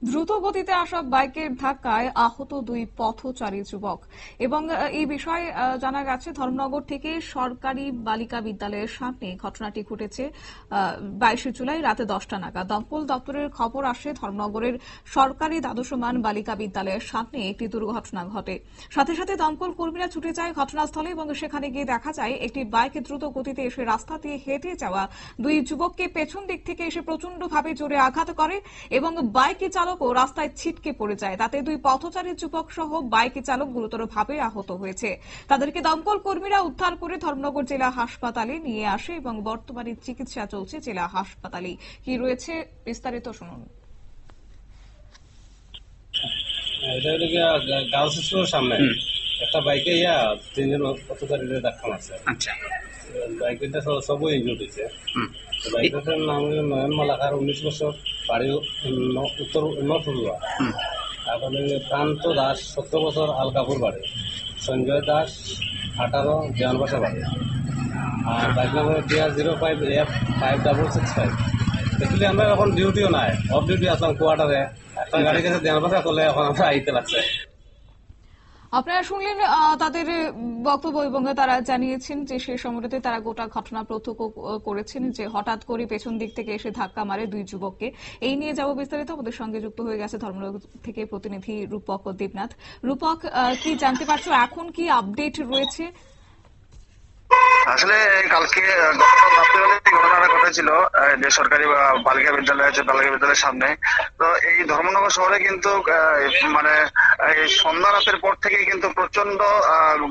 দ্রুত গতিতে আসা বাইকের ধাক্কায় আহত দুই পথচারী যুবক এবং এই বিষয়ে জানা গেছে ধর্মনগর থেকে সরকারি বালিকা বিদ্যালয়ের সামনে ঘটনাটি ঘটেছে 22 জুলাই রাতে 10টা নাগাদ। দমকল দপ্তরের খবর আসে ধর্মনগরের সরকারি দ্বাদশমান বালিকা বিদ্যালয়ের সামনে একটি দুর্ঘটনা ঘটে। সাথে সাথে দমকল কর্মীরা ছুটে যায় ঘটনাস্থলে এবং সেখানে গিয়ে দেখা যায় একটি বাইক দ্রুত গতিতে এসে রাস্তা দিয়ে হেঁটে যাওয়া দুই যুবককে পেছন দিক থেকে এসে প্রচন্ডভাবে জোরে আঘাত করে এবং বাইকের চালকও রাস্তায় ছিটকে পড়ে যায়। তাতে দুই পথচারী যুবক সহ বাইকের চালক গুরুতরভাবে আহত হয়েছে। তাদেরকে দমকল কর্মীরা উদ্ধার করে ধর্মনগর জেলা হাসপাতালে নিয়ে আসে এবং বর্তমানে চিকিৎসা চলছে জেলা হাসপাতালে। কি রয়েছে বিস্তারিত শুনুন। গার্লস স্কুলের সামনে একটা বাইকে তিনজন পথচারীদের ধাক্কা মারছে। আচ্ছা, বাইকটা সবই ইনজুর্ড হয়েছে। বাইকটার নাম নয়ন মালাকার, 19 বছর, বাড়ি উত্তর নথুয়া। তারপরে প্রান্ত দাস, 17 বছর, আলকাপুর বাড়ি। সঞ্জয় দাস, 18, দেওয়ানবাসা বাড়ি। আর বাইক নাম্বার TR05F5665। দেখলি আমরা এখন ডিউটিও নাই, অফ ডিউটি আসলাম কোয়ার্টারে। একটা গাড়ি কাছে দেওয়ানবাসা করলে এখন আমরা আইতে লাগছে। আপনারা শুনলেন তাদের বক্তব্য এবং তারা জানিয়েছেন যে সেই সময়টাতে তারা গোটা ঘটনা প্রত্যক্ষ করেছেন যে হঠাৎ করে পেছন দিক থেকে এসে ধাক্কা মারে দুই যুবককে। এই নিয়ে যাব বিস্তারিত। আমাদের সঙ্গে যুক্ত হয়ে গেছে ধর্মনগর থেকে প্রতিনিধি রূপক দেবনাথ। রূপক, কি জানতে পারছো, এখন কি আপডেট রয়েছে? আসলে কালকে ঘটনাটা ঘটেছিল যে সরকারি বালিকা বিদ্যালয় আছে, বালিকা বিদ্যালয়ের সামনে। তো এই ধর্মনগর শহরে কিন্তু মানে এই সন্ধ্যা রাতের পর থেকে কিন্তু প্রচন্ড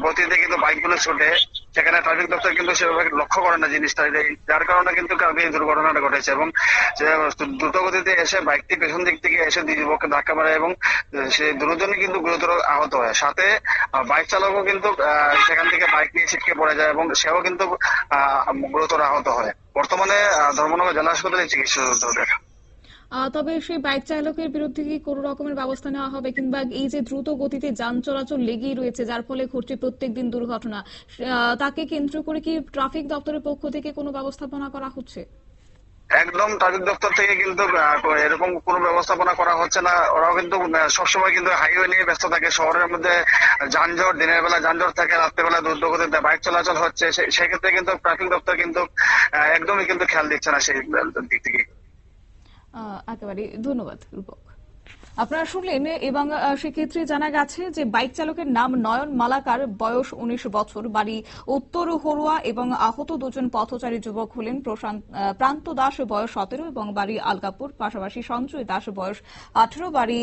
গতিতে কিন্তু বাইকগুলো ছুটে, সেখানে ট্রাফিক দপ্তর কিন্তু সেভাবে লক্ষ্য করে না জিনিসটা, যার কারণে কিন্তু কালকে এই দুর্ঘটনাটা ঘটেছে। এবং দ্রুত গতিতে এসে বাইকটি পেছন দিক থেকে এসে দুই যুবককে ধাক্কা মারে এবং সে দুজনই কিন্তু গুরুতর আহত হয়। সাথে বাইক চালকও কিন্তু সেখান থেকে বাইক নিয়ে ছিটকে পড়ে যায় এবং সেও কিন্তু গুরুতর আহত হয়। বর্তমানে ধর্মনগর জেলা হাসপাতালে চিকিৎসা। তবে সেই বাইক চালকের বিরুদ্ধে কি কোনো রকমের ব্যবস্থা নেওয়া হবে, কিংবা এই যে দ্রুত গতিতে যান চলাচল লেগেই রয়েছে যার ফলে ঘটছে প্রত্যেকদিন দুর্ঘটনা, তাকে কেন্দ্র করে কি ট্রাফিক দপ্তরের পক্ষ থেকে কোনো ব্যবস্থাপনা করা হচ্ছে? একদম ট্রাফিক দপ্তর থেকে কিন্তু এরকম কোনো ব্যবস্থাপনা করা হচ্ছে না। ওরাও কিন্তু সবসময় কিন্তু হাইওয়ে নিয়ে ব্যস্ত থাকে। শহরের মধ্যে যানজট, দিনের বেলা যানজট থাকে, রাত্রেবেলা দ্রুত গতিতে বাইক চলাচল হচ্ছে, সেক্ষেত্রে কিন্তু ট্রাফিক দপ্তর কিন্তু একদমই কিন্তু খেয়াল দিচ্ছে না সেই দিক থেকে। একেবারে ধন্যবাদ রূপক। আপনারা শুনলেন এবং সেক্ষেত্রে জানা গেছে যে বাইক চালকের নাম নয়ন মালাকার, বয়স 19 বছর, বাড়ি উত্তর হরুয়া এবং আহত দুজন পথচারী যুবক হলেন প্রান্ত দাস, বয়স 17 এবং বাড়ি আলকাপুর। পাশাপাশি সঞ্জয় দাস, বয়স 18, বাড়ি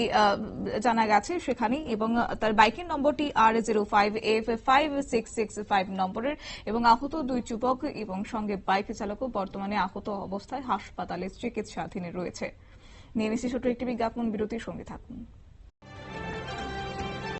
জানা গেছে সেখানে এবং তার বাইকের নম্বরটি R05F5665 নম্বরের। এবং আহত দুই যুবক এবং সঙ্গে বাইক চালকও বর্তমানে আহত অবস্থায় হাসপাতালে চিকিৎসাধীন রয়েছে। নিয়ে নিচ্ছি ছোট্ট একটি বিজ্ঞাপন বিরতির সঙ্গে থাকুন।